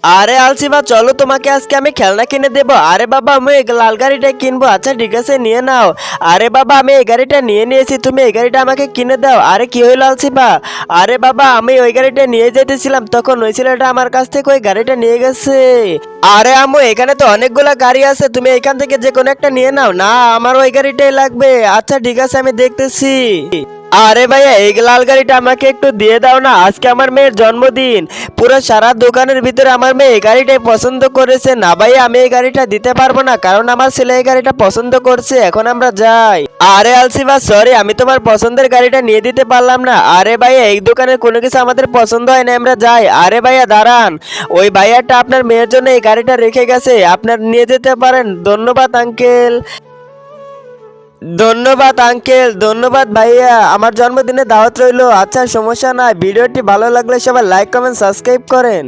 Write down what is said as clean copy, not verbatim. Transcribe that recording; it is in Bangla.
আরে আলসিবা চলো, তোমাকে আজকে আমি খেলনা কিনে দেবো। আরে বাবা আমি এই লাল গাড়িটা কিনবো। আচ্ছা ঠিক আছে নিয়ে নাও। আরে বাবা আমি এই গাড়িটা নিয়ে নিয়েছি, তুমি এই গাড়িটা আমাকে কিনে দাও। আরে কি হইলো আলসিবা? আরে বাবা আমি ওই গাড়িটা নিয়ে যেতেছিলাম, তখন ওই ছেলেটা আমার কাছ থেকে ওই গাড়িটা নিয়ে গেছে। আরে আম্মু এখানে তো অনেকগুলা গাড়ি আছে, তুমি এখান থেকে যে কোনো একটা নিয়ে নাও না। আমার ওই গাড়িটাই লাগবে। আচ্ছা ঠিক আছে আমি দেখতেছি। আরে ভাইয়া এই লাল গাড়িটা আমাকে একটু দিয়ে দাও না, আজকে আমার মেয়ের জন্মদিন। পুরো সারা দোকানের ভিতরে আমার মেয়ে এই গাড়িটাই পছন্দ করেছে। না ভাইয়া আমি এই গাড়িটা দিতে পারবো না, কারণ আমার ছেলে এই গাড়িটা পছন্দ করছে। এখন আমরা যাই। আরে আলসিবা সরি, আমি তোমার পছন্দের গাড়িটা নিয়ে দিতে পারলাম না। আরে ভাইয়া এই দোকানের কোনো কিছু আমাদের পছন্দ হয় না, আমরা যাই। আরে ভাইয়া দাঁড়ান, ওই ভাইয়াটা আপনার মেয়ের জন্য এই গাড়িটা রেখে গেছে, আপনার নিয়ে যেতে পারেন। ধন্যবাদ আঙ্কেল। ধন্যবাদ আঙ্কেল, ধন্যবাদ ভাইয়া, আমার জন্মদিনে দাওয়াত রইলো। আচ্ছা সমস্যা নাই, ভিডিওটি ভালো লাগলে সবাই লাইক কমেন্ট সাবস্ক্রাইব করেন।